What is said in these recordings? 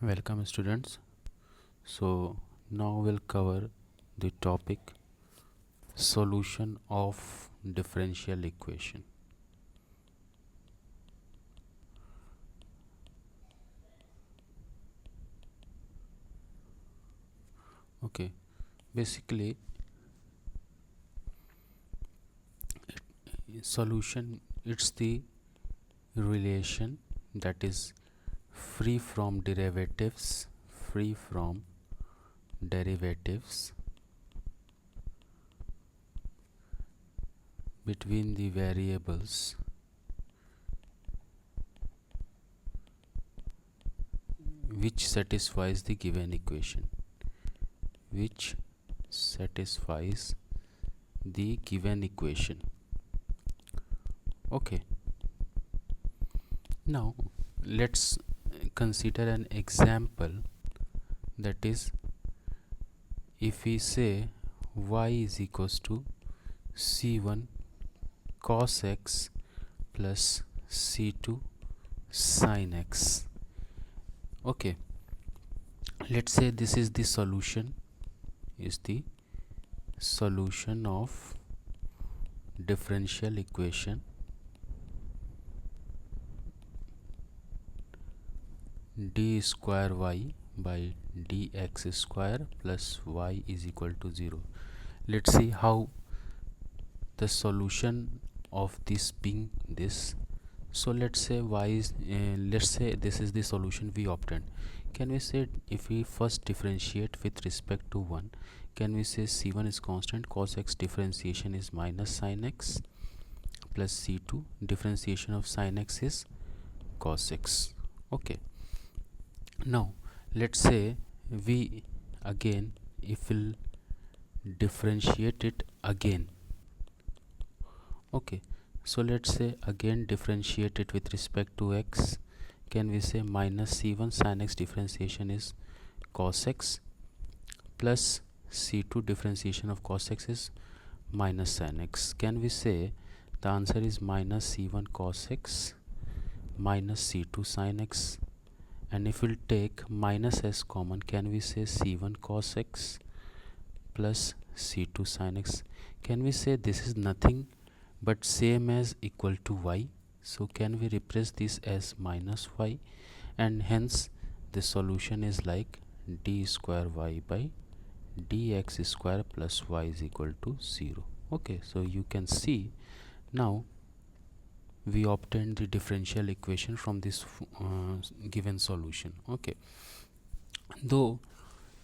Welcome students. So now we'll cover the topic solution of differential equation. Okay, basically solution, it's the relation that is free from derivatives, free from derivatives between the variables which satisfies the given equation, which satisfies the given equation. Okay, now let's consider an example, that is, if we say y is equals to c1 cos x plus c2 sin x. Okay, let's say this is the solution, of differential equation d square y by dx square plus y is equal to 0. Let's see how the solution of this being this. So let's say y is let's say this is the solution we obtained. Can we say, if we first differentiate with respect to 1, can we say c1 is constant, cos x differentiation is minus sin x, plus c2 differentiation of sin x is cos x. Okay, now let's say we again, if we'll differentiate it again. Okay, so let's say again differentiate it with respect to x. Can we say minus c1 sin x differentiation is cos x, plus c2 differentiation of cos x is minus sin x. Can we say the answer is minus c1 cos x minus c2 sin x, and if we'll take minus s common, can we say c1 cos x plus c2 sin x. Can we say this is nothing but same as equal to y? So can we replace this as minus y, and hence the solution is like d square y by dx square plus y is equal to 0. Okay, so you can see now we obtained the differential equation from this given solution. Okay, though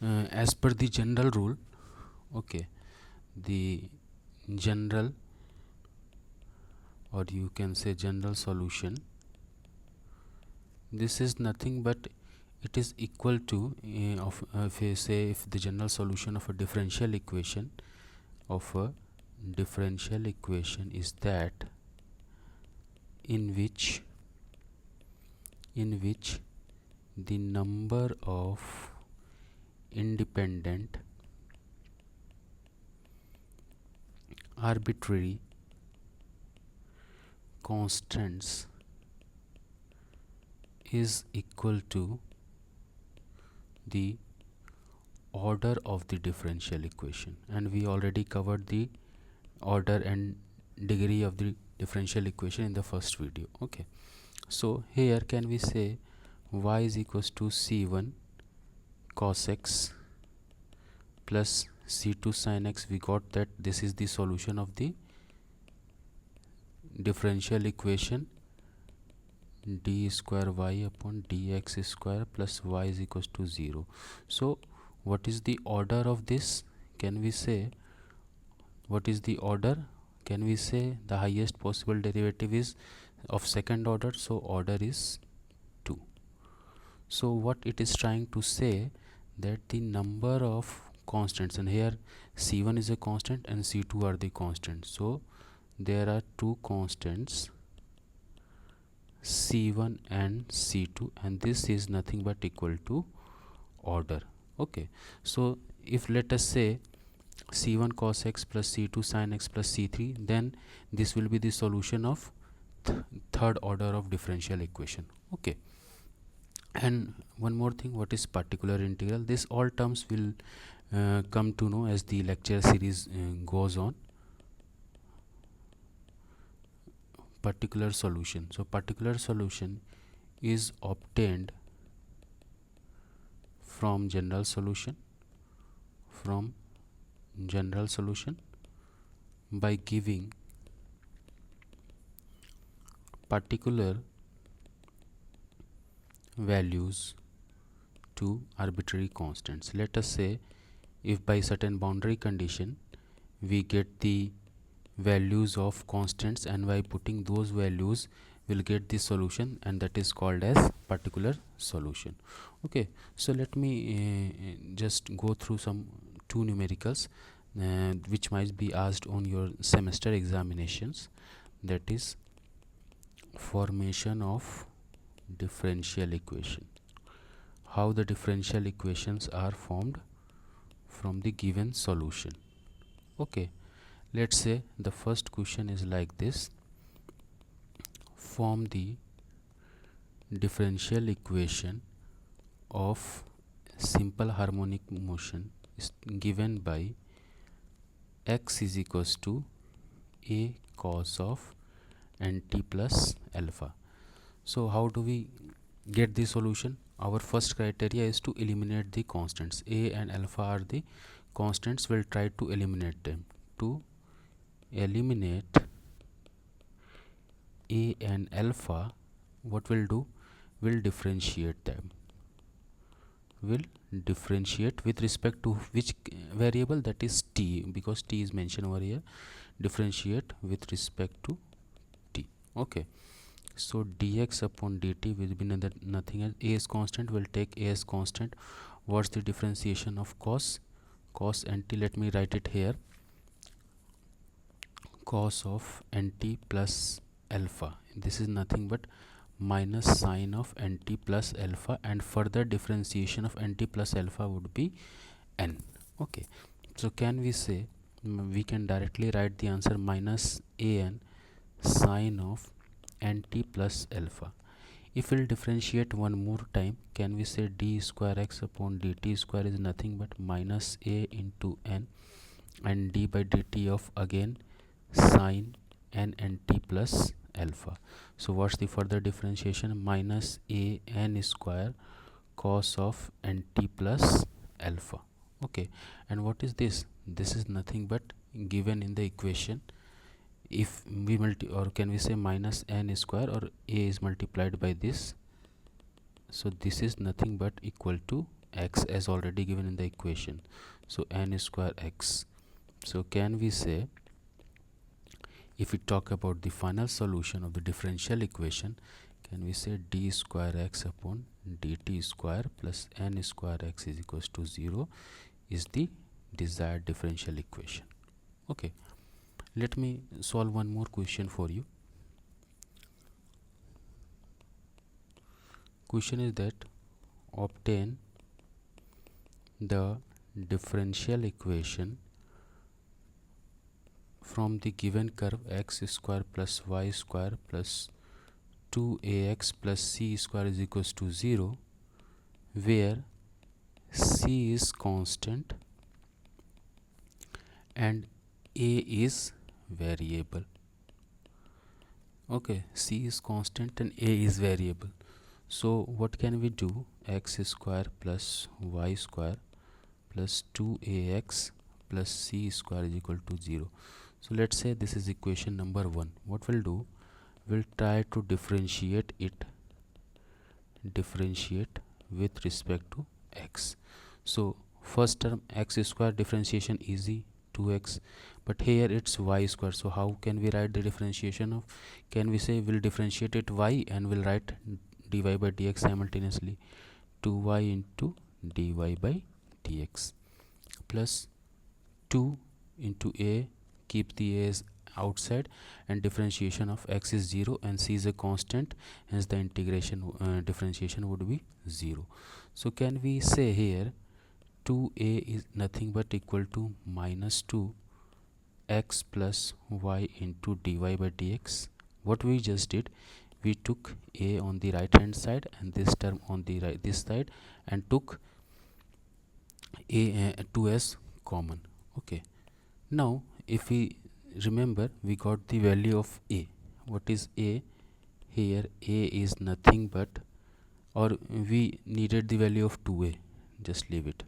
as per the general rule, okay, the general, or you can say general solution, this is nothing but it is equal to if you say, if the general solution of a differential equation is that in which the number of independent arbitrary constants is equal to the order of the differential equation, and we already covered the order and degree of the differential equation in the first video. Okay, so here can we say y is equals to c1 cos x plus c2 sin x. We got that this is the solution of the differential equation d square y upon dx square plus y is equals to 0. So what is the order of this? Can we say what is the order? Can we say the highest possible derivative is of second order, so order is 2. So what it is trying to say, that the number of constants, and here c1 is a constant and c2 are the constants, so there are two constants c1 and c2, and this is nothing but equal to order. Okay, so if let us say c1 cos x plus c2 sin x plus c3, then this will be the solution of third order of differential equation. Okay, And one more thing, what is particular integral? This all terms will come to know as the lecture series goes on. Particular solution. So particular solution is obtained from general solution, by giving particular values to arbitrary constants. Let us say if by certain boundary condition we get the values of constants, and by putting those values we'll get the solution, and that is called as particular solution. Okay, so let me just go through some two numericals which might be asked on your semester examinations. That is formation of differential equation. How the differential equations are formed from the given solution. Okay, let's say the first question is like this: form the differential equation of simple harmonic motion is given by x is equals to a cos of nt plus alpha. So how do we get the solution? Our first criteria is to eliminate the constants. A and alpha are the constants. We'll try to eliminate them. To eliminate a and alpha, what we'll do, we'll differentiate them. Will differentiate with respect to which variable? That is t, because t is mentioned over here. Differentiate with respect to t. Okay, so dx upon dt will be nothing as a is constant. We'll take a as constant. What's the differentiation of cos nt? Let me write it here. Cos of nt plus alpha, this is nothing but minus sine of nt plus alpha, and further differentiation of nt plus alpha would be n. Okay, so can we say, we can directly write the answer minus an sine of nt plus alpha. If we'll differentiate one more time, can we say d square x upon dt square is nothing but minus a into n, and d by dt of again sine n nt plus alpha. So what's the further differentiation? Minus a n square cos of nt plus alpha. Okay, and what is this? This is nothing but given in the equation. If we or can we say minus n square, or a is multiplied by this, so this is nothing but equal to x as already given in the equation. So n square x. So can we say, if we talk about the final solution of the differential equation, can we say d square x upon dt square plus n square x is equals to 0 is the desired differential equation. Okay, let me solve one more question for you. Question is that obtain the differential equation from the given curve x square plus y square plus 2ax plus c square is equals to 0, where c is constant and a is variable. Okay, c is constant and a is variable. So what can we do? X square plus y square plus 2ax plus c square is equal to 0. So let's say this is equation number 1. What we'll do, we'll try to differentiate with respect to x. So first term x square differentiation easy, 2x, but here it's y square. So how can we write the differentiation of? Can we say we'll differentiate it y and we'll write dy by dx simultaneously? 2y into dy by dx plus 2 into a, keep the a's outside, and differentiation of x is 0 and c is a constant, hence the integration differentiation would be 0. So can we say here 2a is nothing but equal to minus 2 x plus y into dy by dx. What we just did, we took a on the right hand side and this term on the this side, and took a 2 as common. Okay, now if we remember, we got the value of a. What is a? Here a is nothing but, or we needed the value of 2a, just leave it.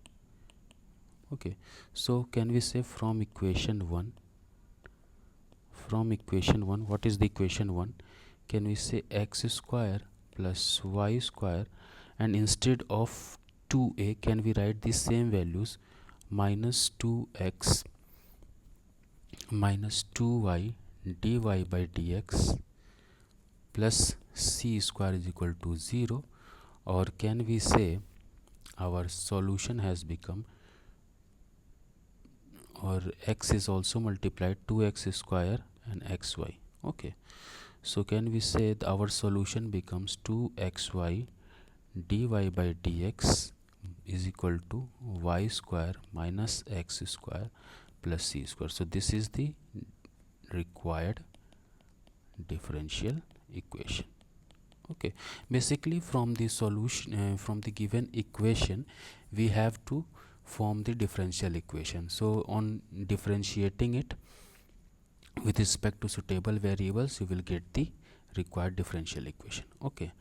Okay, so can we say from equation 1, what is the equation 1? Can we say x square plus y square, and instead of 2a can we write the same values, minus 2x minus 2y dy by dx plus c square is equal to 0? Or can we say our solution has become, or x is also multiplied 2x square and xy. Okay, so can we say our solution becomes 2xy dy by dx is equal to y square minus x square plus c square. So this is the required differential equation. Okay, basically from the solution, from the given equation we have to form the differential equation. So on differentiating it with respect to suitable variables, you will get the required differential equation. Okay,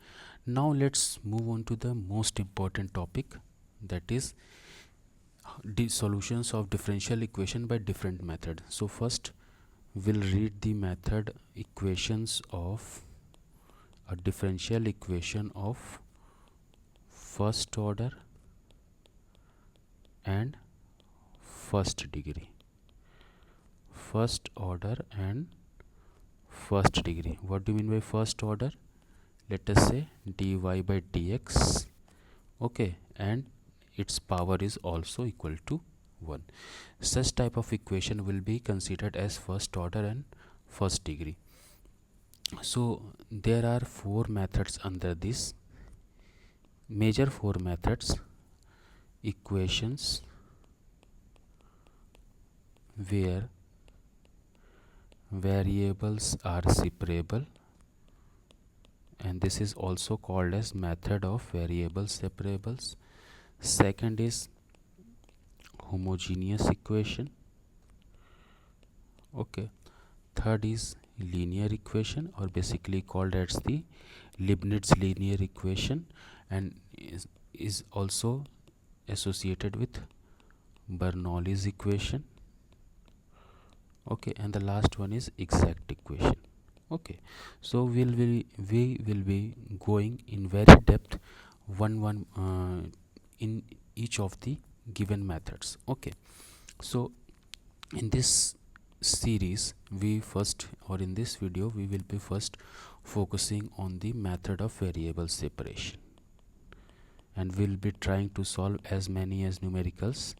now let's move on to the most important topic, that is the solutions of differential equation by different method. So first we'll read the method equations of a differential equation of first order and first degree. First order and first degree. What do you mean by first order? Let us say dy by dx. Okay, and its power is also equal to 1. Such type of equation will be considered as first order and first degree. So there are 4 methods under this, major 4 methods: equations where variables are separable, and this is also called as method of variable separables. Second is homogeneous equation. Okay, third is linear equation, or basically called as the Leibniz linear equation, and is also associated with Bernoulli's equation. Okay, and the last one is exact equation. Okay, so we will be going in very depth in each of the given methods. Okay, so in this series we first, or in this video we will be first focusing on the method of variable separation, and we'll be trying to solve as many as numericals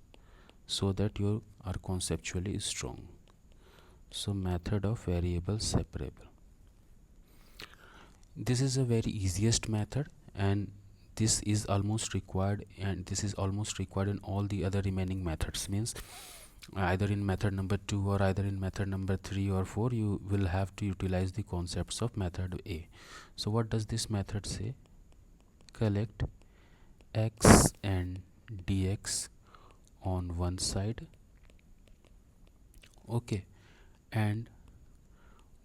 so that you are conceptually strong. So method of variable separable, this is a very easiest method, and this is almost required, and this is almost required in all the other remaining methods. Means either in method number 2 or either in method number 3 or 4 you will have to utilize the concepts of method A. So what does this method say? Collect x and dx on one side, okay, and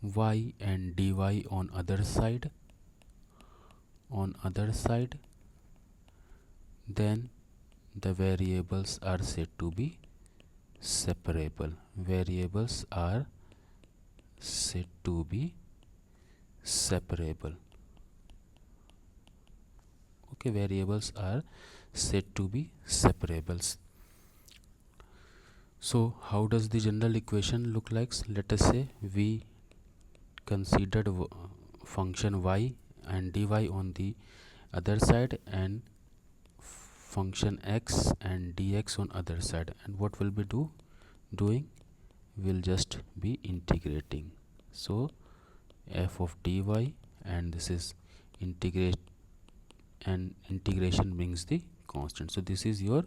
y and dy on other side, then the variables are said to be separable. Variables are said to be separable. Okay, variables are said to be separables. So how does the general equation look like? Let us say we considered function y and dy on the other side, and function x and dx on other side, and what will be doing? We'll just be integrating. So f of dy, and this is integrate, and integration brings the constant. So this is your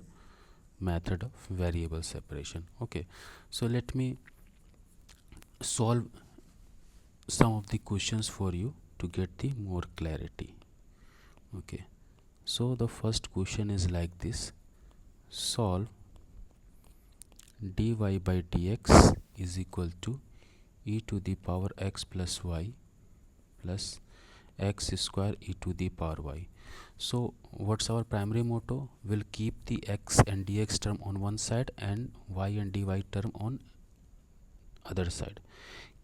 method of variable separation. Okay, so let me solve some of the questions for you. to get the more clarity. Okay, so the first question is like this: solve dy by dx is equal to e to the power x plus y plus x square e to the power y. So what's our primary motto? We'll keep the x and dx term on one side and y and dy term on other side.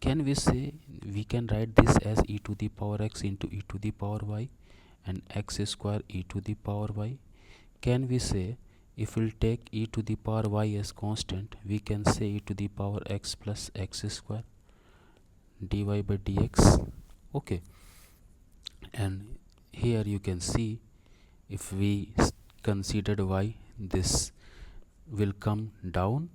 Can we say we can write this as e to the power x into e to the power y and x square e to the power y? Can we say if we'll take e to the power y as constant, we can say e to the power x plus x square dy by dx. Okay, and here you can see if we considered y, this will come down.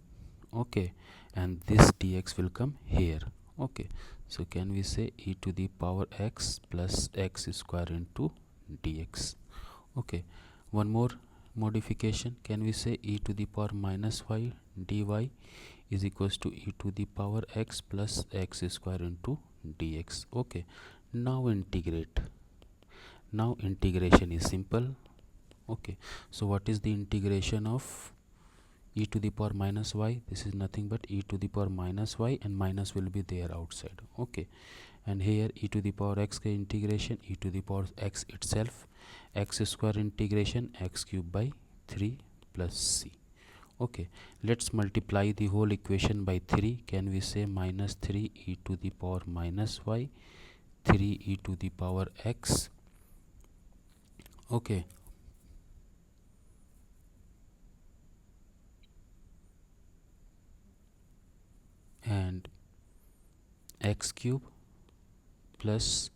Okay, and this dx will come here. Okay, so can we say e to the power x plus x square into dx. Okay, one more modification, can we say e to the power minus y dy is equals to e to the power x plus x square into dx. Okay, now integrate. Now integration is simple. Okay, so what is the integration of e to the power minus y? This is nothing but e to the power minus y, and minus will be there outside. Okay, and here e to the power x ka integration e to the power x itself, x square integration x cube by 3 plus c. Okay, let's multiply the whole equation by 3. Can we say minus 3 e to the power minus y, 3 e to the power x. Okay, and x cube plus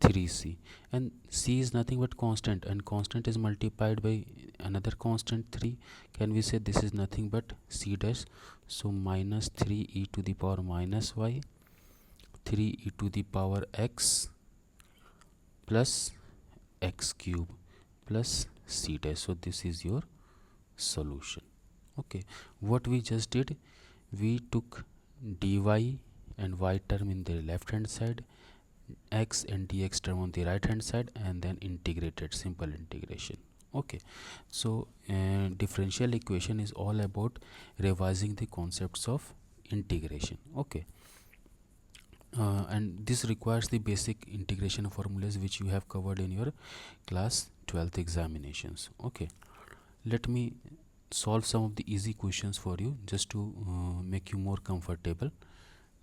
3c, and c is nothing but constant, and constant is multiplied by another constant 3. Can we say this is nothing but c dash? So minus 3 e to the power minus y, 3 e to the power x plus x cube plus c dash. So this is your solution. Okay, what we just did, we took dy and y term in the left hand side, x and dx term on the right hand side, and then integrated, simple integration. Okay, so differential equation is all about revising the concepts of integration. Okay, and this requires the basic integration formulas which you have covered in your class 12th examinations. Okay, let me solve some of the easy questions for you just to make you more comfortable.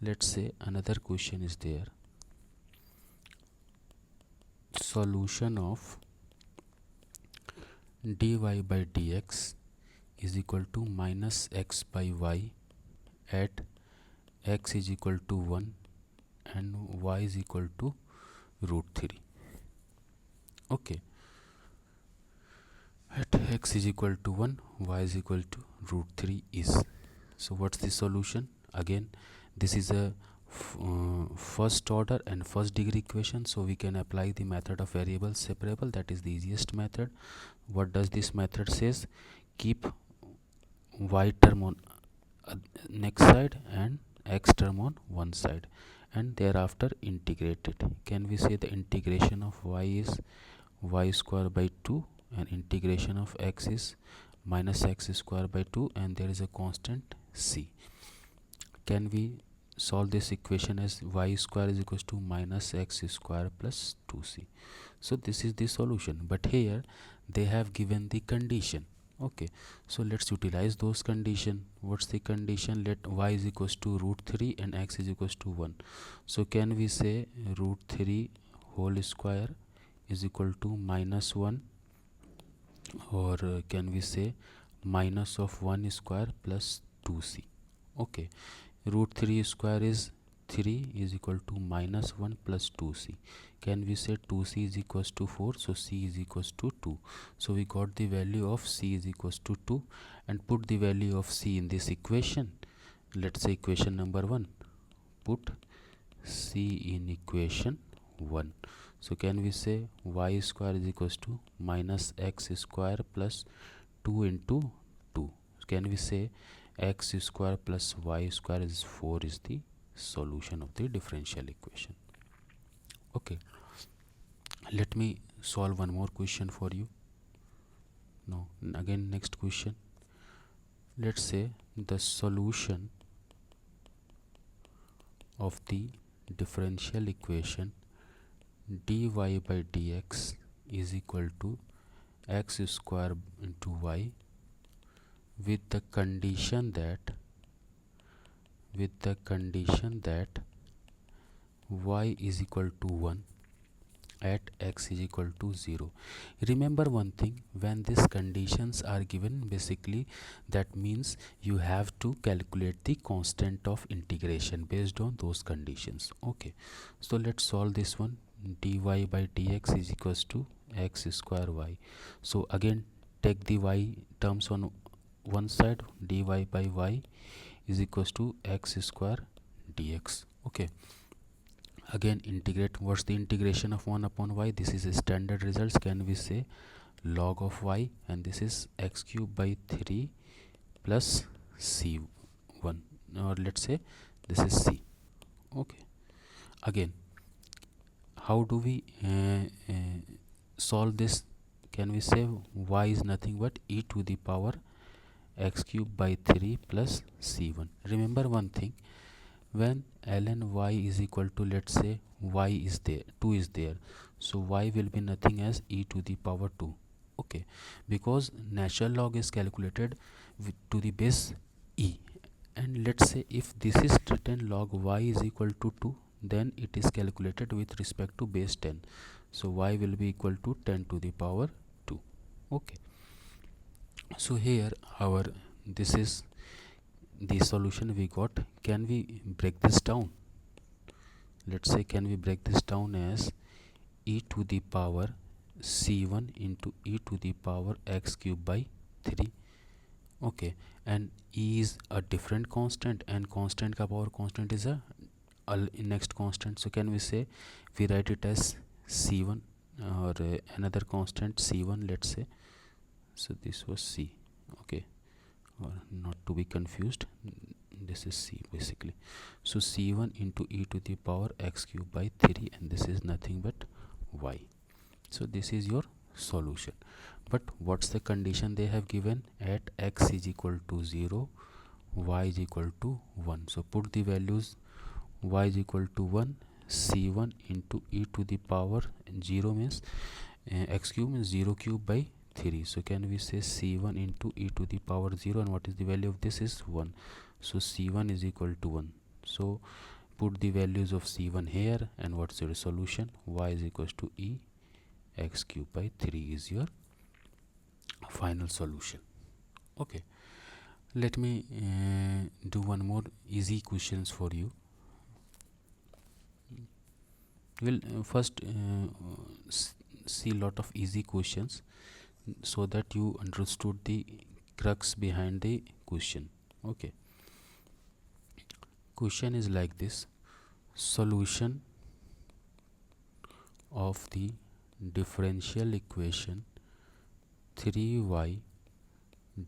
Let's say another question is there: solution of dy by dx is equal to minus x by y at x is equal to 1 and y is equal to root 3. Okay, at x is equal to 1, y is equal to root 3 is. So what's the solution? Again, this is a first order and first degree equation, so we can apply the method of variable separable. That is the easiest method. What does this method says? Keep y term on next side and x term on one side, and thereafter integrate it. Can we say the integration of y is y square by 2 and integration of x is minus x square by 2, and there is a constant c. Can we solve this equation as y square is equals to minus x square plus 2c? So this is the solution, but here they have given the condition. Okay, so let's utilize those condition. What's the condition? Let y is equals to root 3 and x is equals to 1. So can we say root 3 whole square is equal to minus 1, or can we say minus of 1 square plus 2c? Okay, root 3 square is 3 is equal to minus 1 plus 2c. Can we say 2c is equals to 4? So c is equals to 2. So we got the value of c is equals to 2, and put the value of c in this equation. Let's say equation number 1. Put c in equation 1. So can we say y square is equals to minus x square plus 2 into 2. Can we say x square plus y square is 4 is the solution of the differential equation? Okay, let me solve one more question for you. No, again next question. Let's say the solution of the differential equation dy by dx is equal to x square into y with the condition that y is equal to 1 at x is equal to 0. Remember one thing, when these conditions are given, basically that means you have to calculate the constant of integration based on those conditions. Okay, so let's solve this one. Dy by dx is equals to x square y. So again take the y terms on one side. Dy by y is equals to x square dx. Okay, again integrate. What's the integration of 1 upon y? This is a standard results. Can we say log of y, and this is x cube by 3 plus c1, or let's say this is c. Okay, again how do we solve this? Can we say y is nothing but e to the power x cube by 3 plus c1. Remember one thing, when ln y is equal to, let's say y is there, 2 is there, so y will be nothing as e to the power 2. Okay, because natural log is calculated to the base e, and let's say if this is written log y is equal to 2, then it is calculated with respect to base 10, so y will be equal to 10 to the power 2. Okay, so here our this is the solution we got. Can we break this down? Let's say, can we break this down as e to the power c1 into e to the power x cube by 3. Okay, and e is a different constant, and constant ka power constant is a next constant, so can we say we write it as c1, or another constant c1, let's say. So this was c. Okay, or not to be confused, this is c basically. So c1 into e to the power x cube by 3, and this is nothing but y. So this is your solution. But what's the condition they have given? At x is equal to 0, y is equal to 1. So put the values. Y is equal to 1, c1 into e to the power 0 means x cube means 0 cube by 3. So can we say c1 into e to the power 0, and what is the value of this is 1. So c1 is equal to 1. So put the values of c1 here, and what's your solution? Y is equals to e x cube by 3 is your final solution. Okay, let me do one more easy questions for you. We'll first see lot of easy questions so that you understood the crux behind the question. Okay, question is like this: solution of the differential equation 3y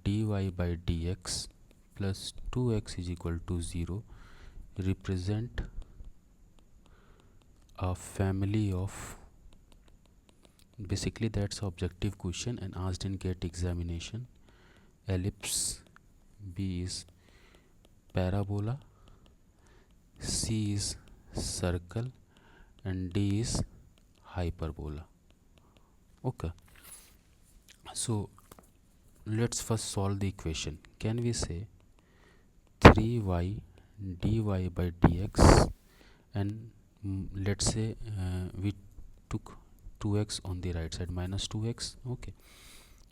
dy by dx plus 2x is equal to 0 represent a family of, basically that's objective question and asked in GATE examination. Ellipse, B is parabola, C is circle, and D is hyperbola. Okay, so let's first solve the equation. Can we say 3y dy by dx, and let's say we took 2x on the right side, minus 2x. Okay,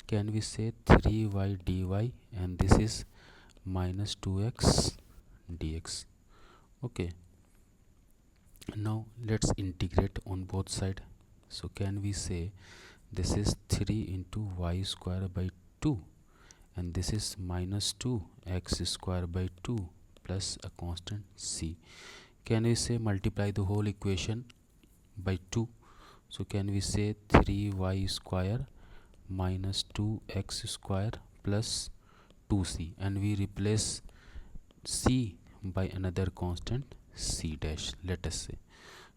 can we say 3y dy, and this is minus 2x dx. Okay, now let's integrate on both side. So can we say this is 3 into y square by 2, and this is minus 2 x square by 2 plus a constant c. Can we say multiply the whole equation by 2? So can we say 3y square minus 2x square plus 2c, and we replace c by another constant c dash, let us say.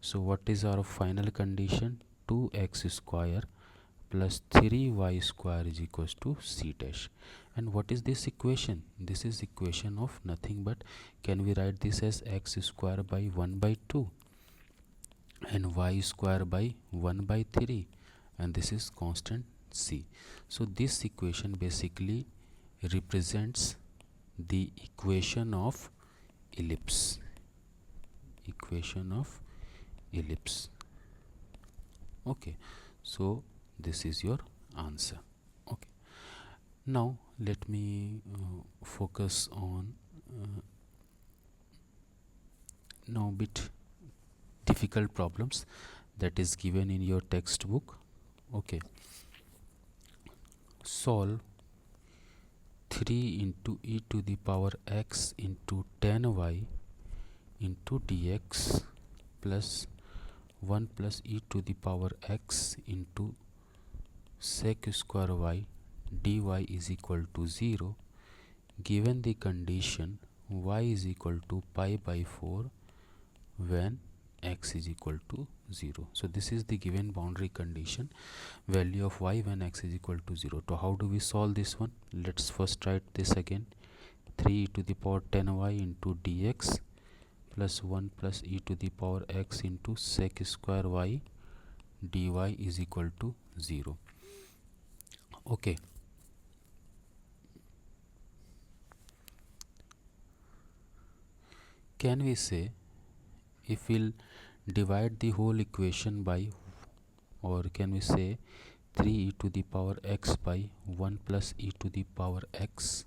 So what is our final condition? 2x square plus 3y square is equals to c dash. And what is this equation? This is equation of nothing but, can we write this as x square by 1 by 2 and y square by 1 by 3, and this is constant c. So this equation basically represents the equation of ellipse. Equation of ellipse. Okay, so this is your answer. Okay, now let me focus on now bit difficult problems that is given in your textbook. Okay, solve 3 into e to the power x into 10y into dx plus 1 plus e to the power x into sec square y dy is equal to 0, given the condition y is equal to pi by 4 when x is equal to 0. So this is the given boundary condition, value of y when x is equal to 0. So how do we solve this one? Let's first write this again. 3 to the power 10y into dx plus 1 plus e to the power x into sec square y dy is equal to 0. Okay, can we say, if we'll divide the whole equation by, or can we say 3 e to the power x by 1 plus e to the power x,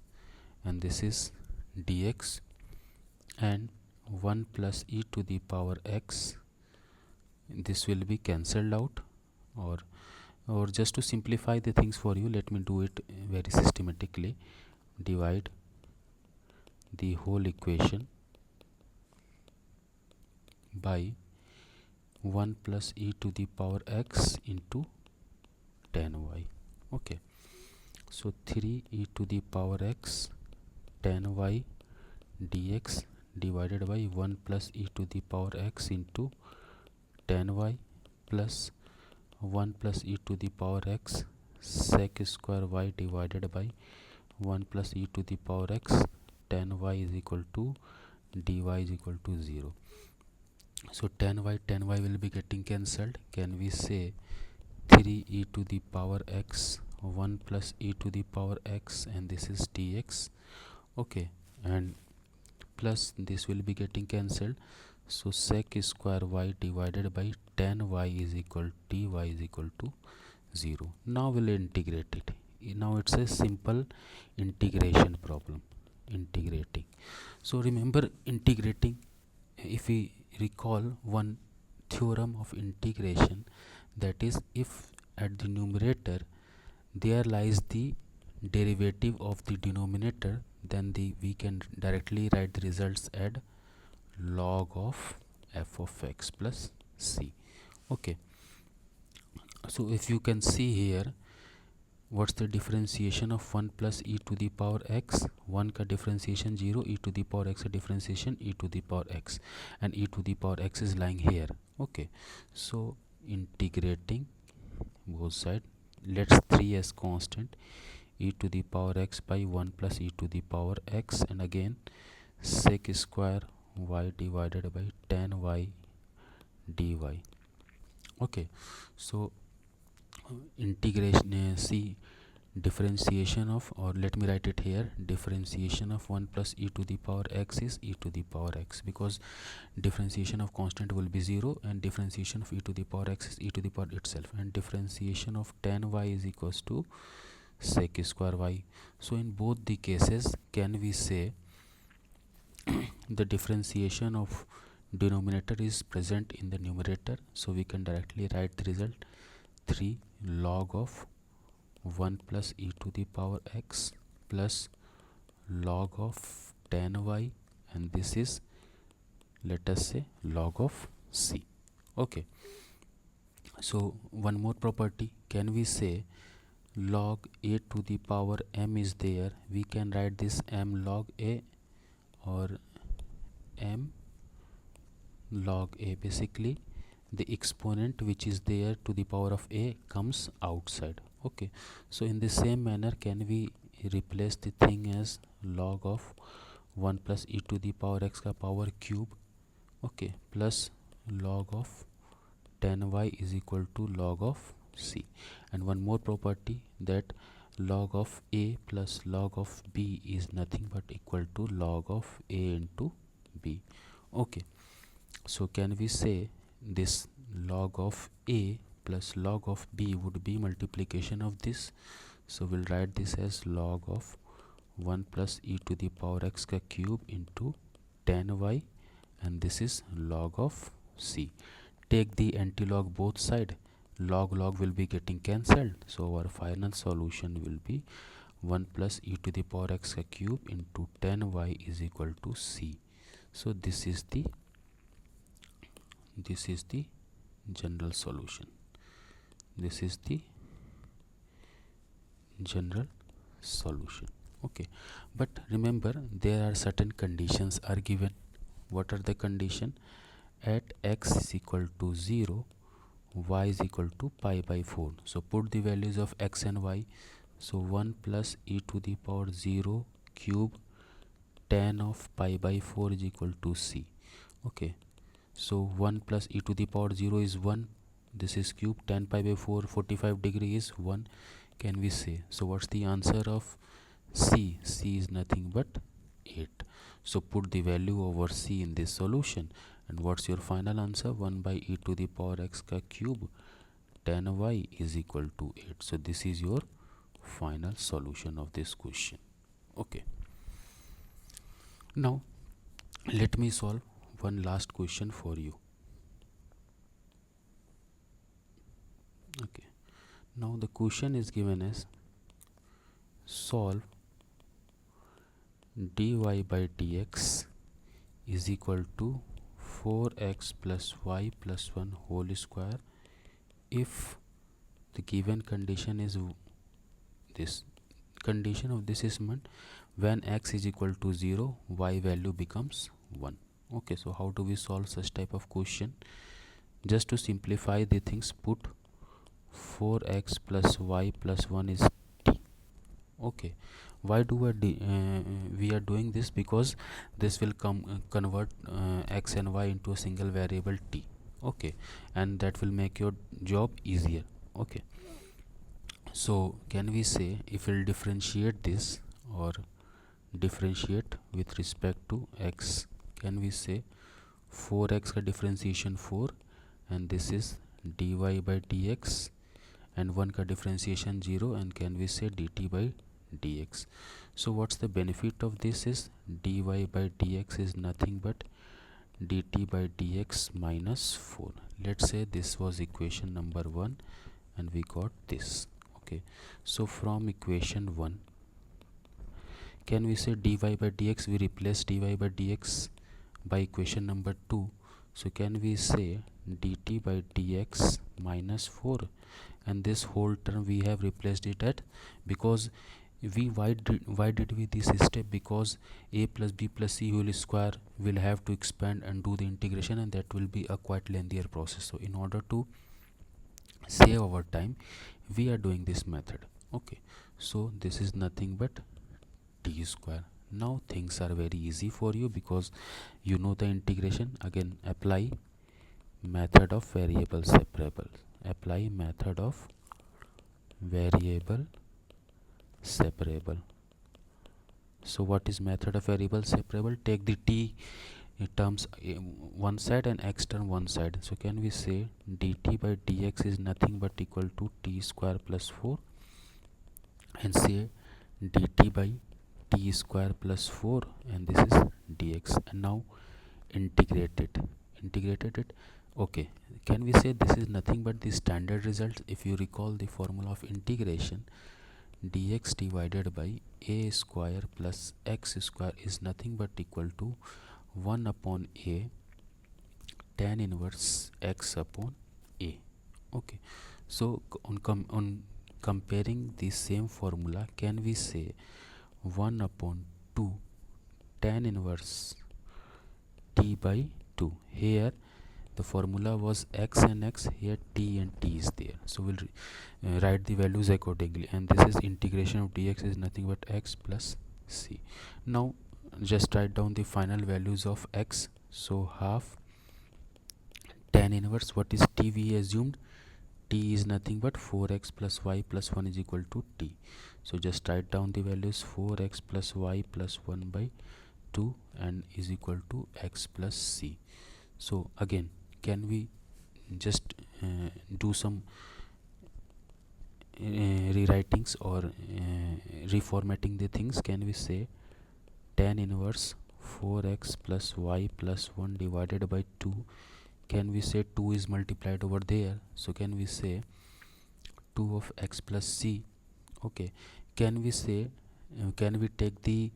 and this is dx, and 1 plus e to the power x, this will be cancelled out, or just to simplify the things for you, let me do it very systematically. Divide the whole equation by 1 plus e to the power x into 10y. Okay, so 3 e to the power x 10y dx divided by 1 plus e to the power x into 10y plus 1 plus e to the power x sec square y divided by 1 plus e to the power x 10y is equal to dy is equal to 0. So 10y will be getting cancelled. Can we say 3 e to the power x 1 plus e to the power x, and this is dx. Okay, and plus this will be getting cancelled, so sec square y divided by 10y is equal dy is equal to 0. Now we'll integrate it. Now it's a simple integration problem, integrating. So remember integrating, if we recall one theorem of integration, that is, if at the numerator there lies the derivative of the denominator, then we can directly write the results at log of f of x plus c. Okay, so if you can see here, what's the differentiation of 1 plus e to the power x? 1 का differentiation 0, e to the power x का differentiation e to the power x, and e to the power x is lying here. Okay, so integrating both sides, let's 3 as constant, e to the power x by 1 plus e to the power x, and again sec square y divided by 10y dy. Okay, so integration, see, differentiation of, or let me write it here, differentiation of 1 plus e to the power x is e to the power x, because differentiation of constant will be 0, and differentiation of e to the power x is e to the power itself, and differentiation of 10y is equals to sec square y. So in both the cases, can we say the differentiation of denominator is present in the numerator, so we can directly write the result 3 log of 1 plus e to the power x plus log of 10y, and this is, let us say, log of c. Okay, so one more property, can we say log a to the power m is there, we can write this m log a or m log a. Basically the exponent which is there to the power of a comes outside. Okay, so in the same manner can we replace the thing as log of 1 plus e to the power x ka power cube, okay, plus log of 10y is equal to log of c. And one more property, that log of a plus log of b is nothing but equal to log of a into b. Okay, so can we say this log of a plus log of b would be multiplication of this? So we'll write this as log of 1 plus e to the power x ka cube into 10y, and this is log of c. Take the anti-log both side, log log will be getting cancelled, so our final solution will be 1 plus e to the power x ka cube into 10y is equal to c. So this is the general solution. This is the general solution. Okay, but remember there are certain conditions are given. What are the condition? At x is equal to 0, y is equal to pi by 4. So put the values of x and y. So 1 plus e to the power 0 cube tan of pi by 4 is equal to c. Okay, so 1 plus e to the power 0 is 1, this is cube, tan pi by 4 45 degree is 1, can we say. So what's the answer of c? C is nothing but 8. So put the value over c in this solution, and what's your final answer? 1 by e to the power x ka cube tan y is equal to 8. So this is your final solution of this question. Okay, now let me solve one last question for you. Okay, now the question is given as solve dy by dx is equal to 4x plus y plus 1 whole square if the given condition is this. Condition of this is meant when x is equal to 0, y value becomes 1. Okay, so how do we solve such type of question? Just to simplify the things, put 4x plus y plus 1 is t. Okay, why do we are doing this? Because this will convert x and y into a single variable t. Okay, and that will make your job easier. Okay, so can we say if we'll differentiate this or differentiate with respect to x, can we say 4x ka differentiation 4, and this is dy by dx, and 1 ka differentiation 0, and can we say dt by dx. So what's the benefit of this is dy by dx is nothing but dt by dx minus 4. Let's say this was equation number 1 and we got this. Okay, so from equation 1 can we say dy by dx, we replace dy by dx by equation number 2. So can we say dt by dx minus 4, and this whole term we have replaced it at, because why did we this step? Because a plus b plus c whole square will have to expand and do the integration, and that will be a quite lengthier process. So in order to save our time, we are doing this method. Okay, so this is nothing but t square. Now things are very easy for you because you know the integration. Again, apply method of variable separable. Apply method of variable separable. So what is method of variable separable? Take the t terms one side and x term one side. So can we say dt by dx is nothing but equal to t square plus 4, and say dt by t square plus 4, and this is dx, and now integrated it. Okay, can we say this is nothing but the standard result? If you recall the formula of integration, dx divided by a square plus x square is nothing but equal to 1 upon a tan inverse x upon a. Okay, so on comparing the same formula, can we say 1 upon 2 tan inverse t by 2? Here the formula was x and x, here t and t is there, so we'll write the values accordingly, and this is integration of dx is nothing but x plus c. Now just write down the final values of x. So half tan inverse, what is t we assumed? T is nothing but 4x plus y plus 1 is equal to t. So just write down the values, 4x plus y plus 1 by 2 and is equal to x plus c. So again, can we just do some rewritings or reformatting the things? Can we say tan inverse 4x plus y plus 1 divided by 2? Can we say 2 is multiplied over there, so can we say 2 of x plus c? Okay, can we say can we take the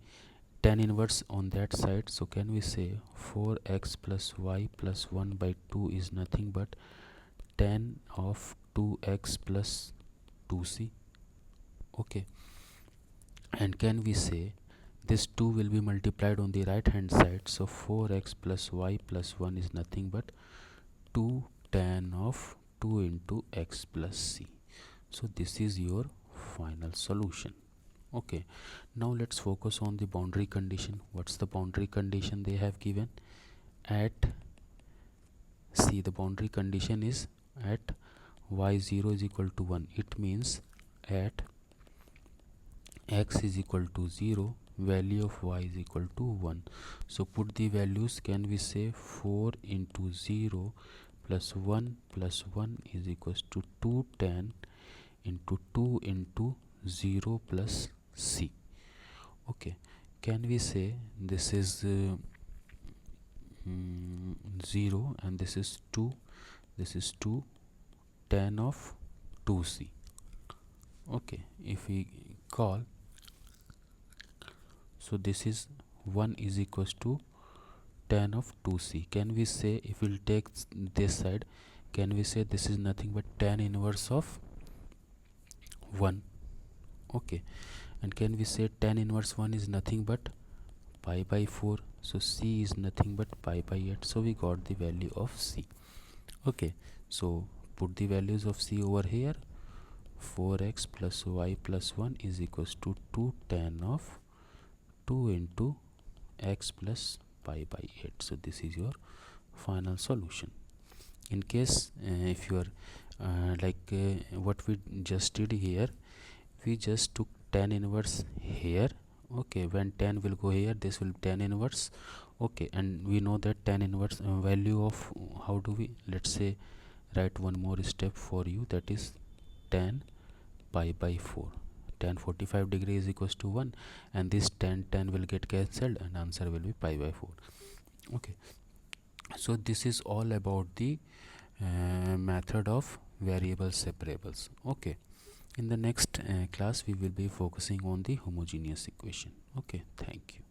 tan inverse on that side? So can we say 4x plus y plus 1 by 2 is nothing but tan of 2x plus 2c. Okay, and can we say this 2 will be multiplied on the right hand side, so 4x plus y plus 1 is nothing but 2 tan of 2 into x plus c. So this is your final solution. Okay, now let's focus on the boundary condition. What's the boundary condition they have given? At see, the boundary condition is at y0 is equal to 1. It means at x is equal to 0, value of y is equal to 1. So put the values. Can we say 4 into 0 plus 1 is equals to 2 tan into 2 into 0 plus c. Okay, can we say this is 0 and this is 2 tan of 2c. Okay, if we call, so this is 1 is equals to tan of 2c. Can we say, if we'll take this side, can we say this is nothing but tan inverse of 1? Okay, and can we say tan inverse 1 is nothing but pi by 4? So c is nothing but pi by 8. So we got the value of c. Okay, so put the values of c over here. 4x plus y plus 1 is equals to 2 tan of 2 into x plus pi by 8. So this is your final solution. In case if you are what we just did here, we just took tan inverse here. Okay, when tan will go here, this will tan inverse. Okay, and we know that tan inverse value of, how do we, let's say write one more step for you, that is tan pi by 4. Tan 45 degree is equals to 1, and this tan will get cancelled and answer will be pi by 4. Okay, so this is all about the method of variable separables. Okay, in the next class we will be focusing on the homogeneous equation. Okay, thank you.